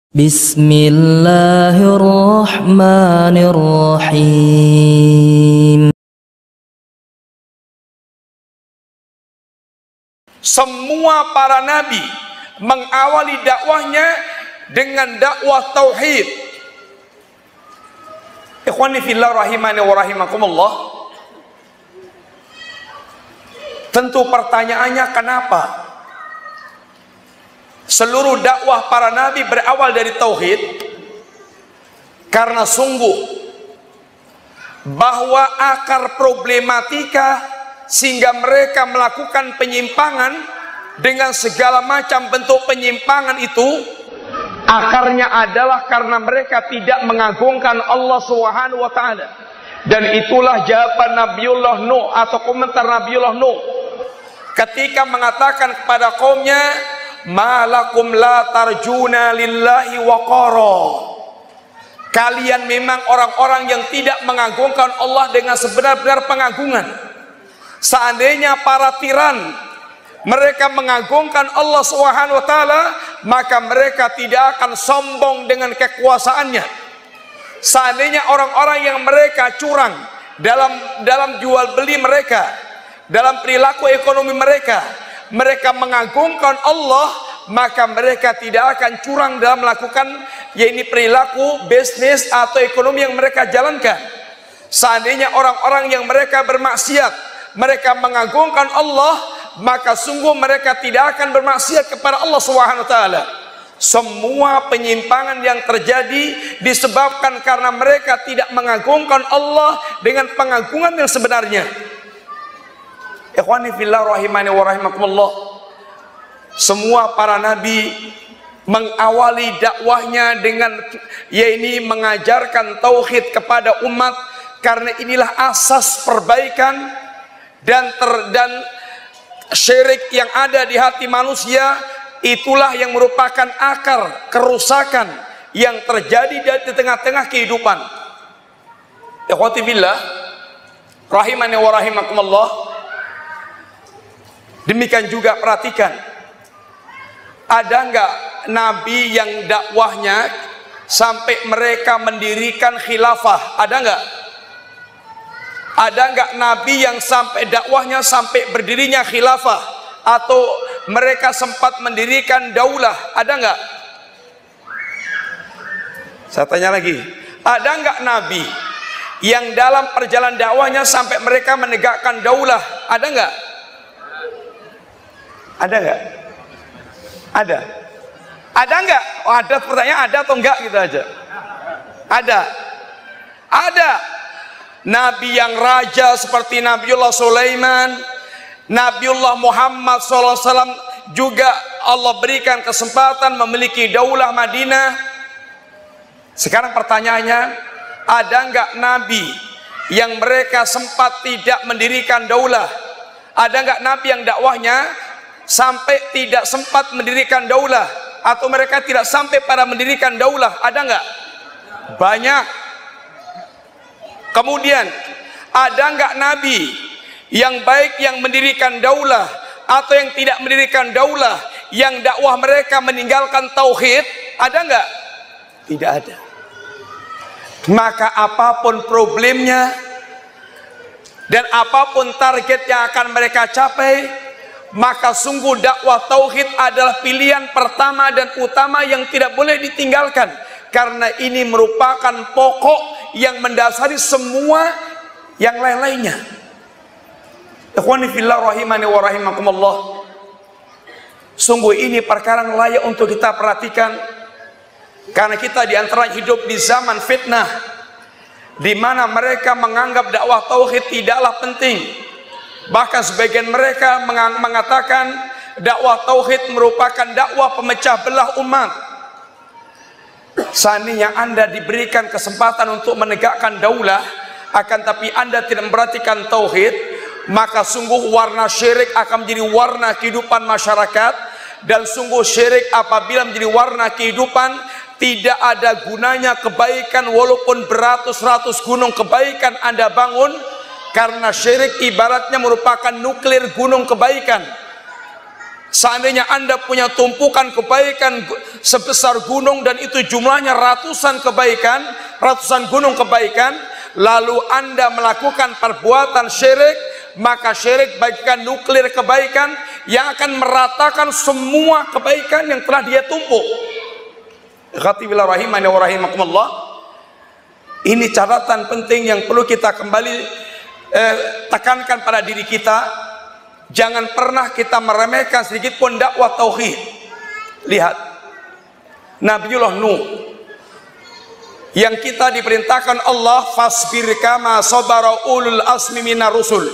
Bismillahirrahmanirrahim. Semua para nabi mengawali dakwahnya dengan dakwah tauhid. Ikhwani fillah rahimani wa rahimakumullah. Tentu pertanyaannya, kenapa seluruh dakwah para nabi berawal dari tauhid? Karena sungguh bahwa akar problematika sehingga mereka melakukan penyimpangan dengan segala macam bentuk penyimpangan itu, akarnya adalah karena mereka tidak mengagungkan Allah Subhanahu wa taala. Dan itulah jawaban Nabiullah Nuh atau komentar Nabiullah Nuh ketika mengatakan kepada kaumnya, malakum la tarjuna lillahi waqara. Kalian memang orang-orang yang tidak mengagungkan Allah dengan sebenar-benar pengagungan. Seandainya para tiran mereka mengagungkan Allah Subhanahu wa taala, maka mereka tidak akan sombong dengan kekuasaannya. Seandainya orang-orang yang mereka curang dalam jual beli mereka, dalam perilaku ekonomi mereka, mereka mengagungkan Allah, maka mereka tidak akan curang dalam melakukan yaitu perilaku bisnis atau ekonomi yang mereka jalankan. Seandainya orang-orang yang mereka bermaksiat, mereka mengagungkan Allah, maka sungguh mereka tidak akan bermaksiat kepada Allah Subhanahu wa taala. Semua penyimpangan yang terjadi disebabkan karena mereka tidak mengagungkan Allah dengan pengagungan yang sebenarnya. Ikhwani fillah rahimani wa rahimakumullah. Semua para nabi mengawali dakwahnya dengan yaitu mengajarkan tauhid kepada umat, karena inilah asas perbaikan dan syirik yang ada di hati manusia. Itulah yang merupakan akar kerusakan yang terjadi di tengah-tengah kehidupan. Ikhwati billah rahimani wa rahimakumullah. Demikian juga perhatikan, ada enggak nabi yang dakwahnya sampai mereka mendirikan khilafah? Ada enggak? Ada enggak nabi yang sampai dakwahnya sampai berdirinya khilafah atau mereka sempat mendirikan daulah? Ada enggak? Saya tanya lagi, ada enggak nabi yang dalam perjalanan dakwahnya sampai mereka menegakkan daulah? Ada enggak? Ada enggak? Ada. Ada enggak? Oh, ada, pertanyaan ada atau enggak gitu aja. Ada. Ada. Nabi yang raja seperti Nabiullah Sulaiman, Nabiullah Muhammad SAW juga Allah berikan kesempatan memiliki daulah Madinah. Sekarang pertanyaannya, ada enggak nabi yang mereka sempat tidak mendirikan daulah? Ada enggak nabi yang dakwahnya sampai tidak sempat mendirikan daulah, atau mereka tidak sampai pada mendirikan daulah? Ada enggak? Banyak. Kemudian ada enggak nabi yang baik yang mendirikan daulah atau yang tidak mendirikan daulah, yang dakwah mereka meninggalkan tauhid? Ada enggak? Tidak ada. Maka apapun problemnya dan apapun target yang akan mereka capai, maka sungguh dakwah tauhid adalah pilihan pertama dan utama yang tidak boleh ditinggalkan, karena ini merupakan pokok yang mendasari semua yang lain-lainnya. Ikhwani fillah rahimani wa rahimakumullah. Sungguh ini perkara yang layak untuk kita perhatikan, karena kita diantara hidup di zaman fitnah, di mana mereka menganggap dakwah tauhid tidaklah penting. Bahkan sebagian mereka mengatakan dakwah tauhid merupakan dakwah pemecah belah umat. Seandainya Anda diberikan kesempatan untuk menegakkan daulah, akan tapi Anda tidak memperhatikan tauhid, maka sungguh warna syirik akan menjadi warna kehidupan masyarakat. Dan sungguh syirik apabila menjadi warna kehidupan, tidak ada gunanya kebaikan walaupun beratus-ratus gunung kebaikan Anda bangun, karena syirik ibaratnya merupakan nuklir gunung kebaikan. Seandainya Anda punya tumpukan kebaikan sebesar gunung dan itu jumlahnya ratusan kebaikan, ratusan gunung kebaikan, lalu Anda melakukan perbuatan syirik, maka syirik bagikan nuklir kebaikan yang akan meratakan semua kebaikan yang telah dia tumpuk. Khatibillah rahimani wa rahimakumullah. Ini catatan penting yang perlu kita kembali tekankan pada diri kita. Jangan pernah kita meremehkan sedikit pun dakwah tauhid. Lihat Nabiullah Nuh yang kita diperintahkan Allah, fasbir kama sabara ulul asmi minar rusul.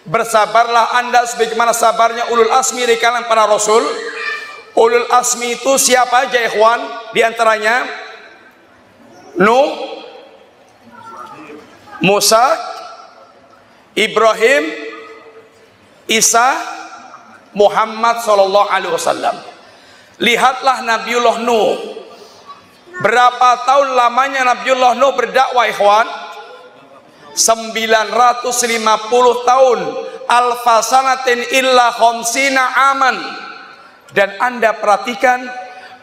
Bersabarlah Anda sebagaimana sabarnya ulul asmi dari kalangan para rasul. Ulul asmi itu siapa aja ikhwan? Di antaranya Nuh, Musa, Ibrahim, Isa, Muhammad sallallahu alaihi wasallam. Lihatlah Nabiullah Nuh. Berapa tahun lamanya Nabiullah Nuh berdakwah ikhwan? 950 tahun. Alfa sanatin illa khamsina aman. Dan Anda perhatikan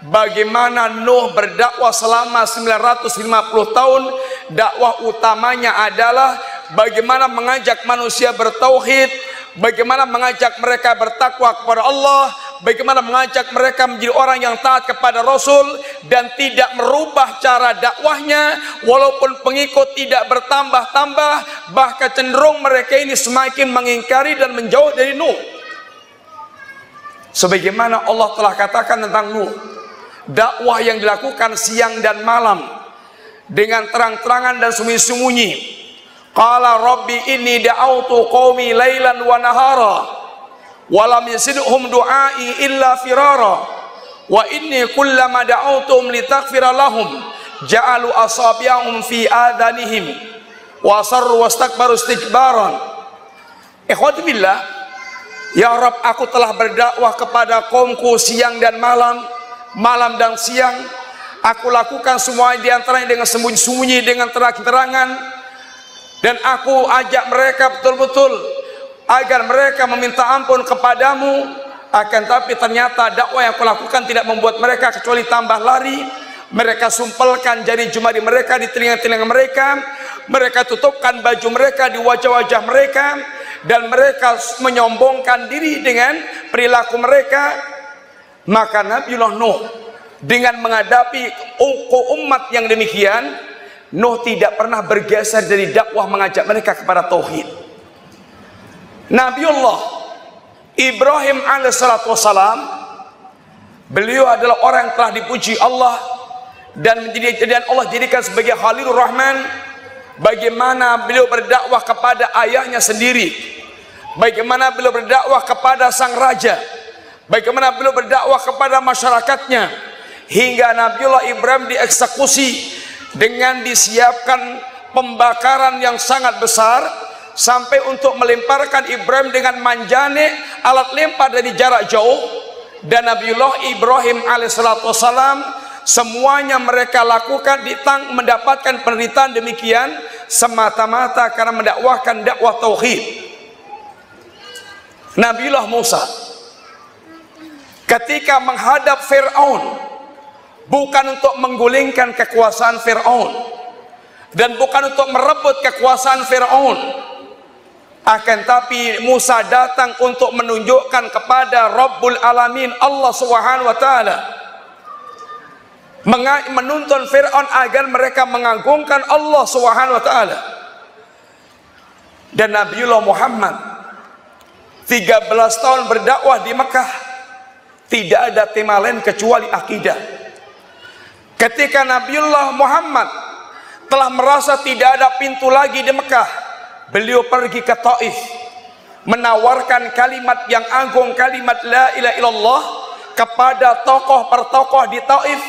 bagaimana Nuh berdakwah selama 950 tahun. Dakwah utamanya adalah bagaimana mengajak manusia bertauhid, bagaimana mengajak mereka bertakwa kepada Allah, bagaimana mengajak mereka menjadi orang yang taat kepada Rasul dan tidak merubah cara dakwahnya walaupun pengikut tidak bertambah-tambah, bahkan cenderung mereka ini semakin mengingkari dan menjauh dari Nuh. Sebagaimana Allah telah katakan tentang Nuh, dakwah yang dilakukan siang dan malam dengan terang-terangan dan sembunyi-sembunyi. Qala rabbi inni da'autu qaumi lailan wa nahara wa lam yazidhum du'ai illa firara wa inni kullama da'autuhum litaghfira lahum ja'alu asabi'ahum fi adhanihim wa asarru wastakbaru istikbaran. Ikhwati billah, ya Rabb, aku telah berdakwah kepada kaumku siang dan malam, malam dan siang. Aku lakukan semua di antaranya dengan sembunyi-sembunyi, dengan terang-terangan. Dan aku ajak mereka betul-betul agar mereka meminta ampun kepadamu. Akan tapi ternyata dakwah yang aku lakukan tidak membuat mereka kecuali tambah lari. Mereka sumpelkan jari jemari mereka di telinga-telinga mereka. Mereka tutupkan baju mereka di wajah-wajah mereka. Dan mereka menyombongkan diri dengan perilaku mereka. Maka Nabiullah Nuh dengan menghadapi umat yang demikian, Nuh tidak pernah bergeser dari dakwah mengajak mereka kepada tauhid. Nabiullah Ibrahim alaihissalatu wassalam, beliau adalah orang yang telah dipuji Allah dan Allah jadikan sebagai Khalilur Rahman. Bagaimana beliau berdakwah kepada ayahnya sendiri, bagaimana beliau berdakwah kepada sang raja, bagaimana beliau berdakwah kepada masyarakatnya, hingga Nabiullah Ibrahim dieksekusi dengan disiapkan pembakaran yang sangat besar sampai untuk melemparkan Ibrahim dengan manjane, alat lempar dari jarak jauh. Dan Nabiullah Ibrahim alaihissalatu wassalam semuanya mereka lakukan mendapatkan penderitaan demikian semata-mata karena mendakwahkan dakwah tauhid. Nabiullah Musa ketika menghadap Fir'aun, bukan untuk menggulingkan kekuasaan Fir'aun dan bukan untuk merebut kekuasaan Fir'aun, akan tapi Musa datang untuk menunjukkan kepada Rabbul Alamin Allah Subhanahu wa Ta'ala, menuntun Fir'aun agar mereka mengagungkan Allah Subhanahu wa Ta'ala. Dan Nabiullah Muhammad 13 tahun berdakwah di Mekah, tidak ada tema lain kecuali akidah. Ketika Nabiullah Muhammad telah merasa tidak ada pintu lagi di Mekah, beliau pergi ke Taif, menawarkan kalimat yang agung, kalimat la ilaha illallah kepada tokoh per tokoh di Taif,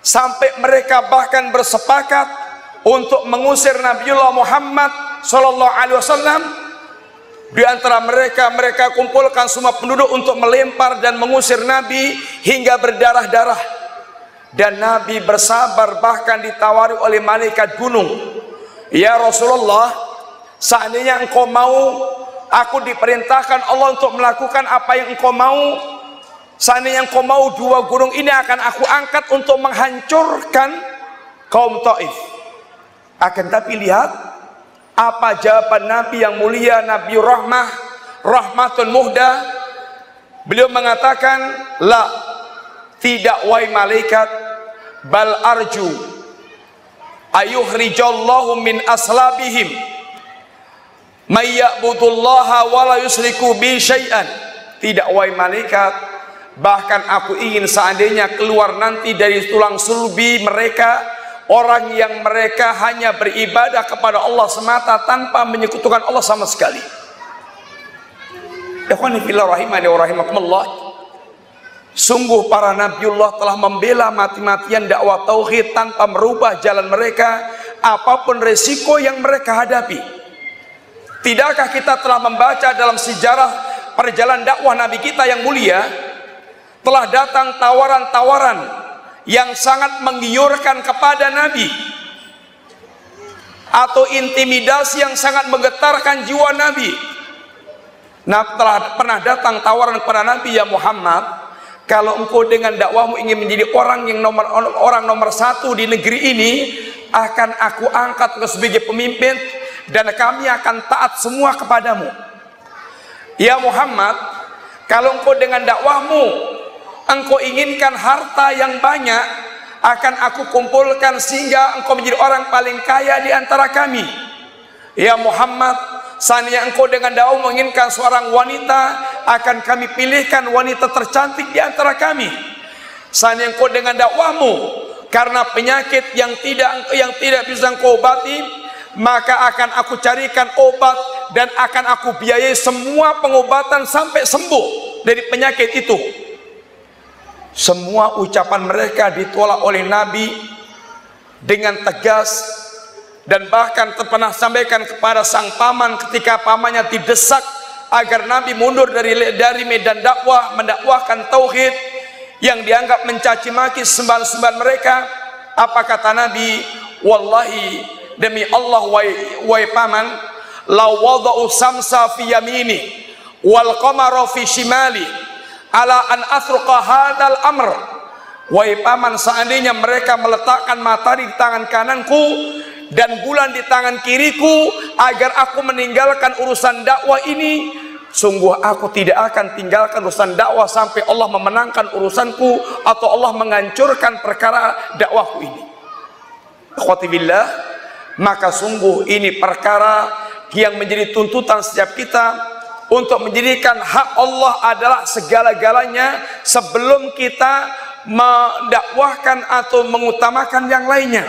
sampai mereka bahkan bersepakat untuk mengusir Nabiullah Muhammad sallallahu alaihi wasallam. Di antara mereka kumpulkan semua penduduk untuk melempar dan mengusir Nabi hingga berdarah-darah. Dan Nabi bersabar, bahkan ditawari oleh malaikat gunung, ya Rasulullah, seandainya engkau mau, aku diperintahkan Allah untuk melakukan apa yang engkau mau, seandainya engkau mau, 2 gunung ini akan aku angkat untuk menghancurkan kaum Taif. Akan tapi lihat apa jawaban Nabi yang mulia, Nabi Rahmah, Rahmatun Muhda. Beliau mengatakan, la, tidak wahai malaikat, bal arju ayuhrijallahu min aslabihim may ya'budullaha wa la yusriku bi syai'an. Tidak wahai malaikat, bahkan aku ingin seandainya keluar nanti dari tulang sulbi mereka orang yang mereka hanya beribadah kepada Allah semata tanpa menyekutukan Allah sama sekali. Ikhwani fillah rahimani wa rahimakumullah, sungguh para nabiullah telah membela mati-matian dakwah tauhid tanpa merubah jalan mereka apapun resiko yang mereka hadapi. Tidakkah kita telah membaca dalam sejarah perjalanan dakwah Nabi kita yang mulia, telah datang tawaran-tawaran yang sangat menggiurkan kepada Nabi, atau intimidasi yang sangat menggetarkan jiwa Nabi. Nah, telah pernah datang tawaran kepada Nabi, ya Muhammad, kalau engkau dengan dakwahmu ingin menjadi orang nomor 1 di negeri ini, akan aku angkat engkau sebagai pemimpin dan kami akan taat semua kepadamu. Ya Muhammad, kalau engkau dengan dakwahmu engkau inginkan harta yang banyak, akan aku kumpulkan sehingga engkau menjadi orang paling kaya di antara kami. Ya Muhammad, seandainya engkau dengan dakwah menginginkan seorang wanita, akan kami pilihkan wanita tercantik di antara kami. Seandainya engkau dengan dakwahmu karena penyakit yang tidak bisa engkau obati, maka akan aku carikan obat dan akan aku biayai semua pengobatan sampai sembuh dari penyakit itu. Semua ucapan mereka ditolak oleh Nabi dengan tegas, dan bahkan pernah sampaikan kepada sang paman ketika pamannya didesak agar Nabi mundur dari medan dakwah, mendakwahkan tauhid yang dianggap mencaci maki sembahan-sembahan mereka. Apa kata Nabi? Wallahi, demi Allah wahai paman, la wada'u samsa fi yamini wal qamara fi shimali ala an asruqa hadzal amr. Wahai paman, seandainya mereka meletakkan matahari di tangan kananku dan bulan di tangan kiriku agar aku meninggalkan urusan dakwah ini, sungguh aku tidak akan tinggalkan urusan dakwah sampai Allah memenangkan urusanku atau Allah menghancurkan perkara dakwahku ini. Akhwati billah, maka sungguh ini perkara yang menjadi tuntutan setiap kita untuk menjadikan hak Allah adalah segala-galanya sebelum kita mendakwahkan atau mengutamakan yang lainnya.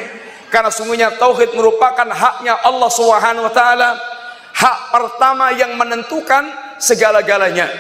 Karena sungguhnya tauhid merupakan haknya Allah Subhanahu wa taala, hak pertama yang menentukan segala-galanya.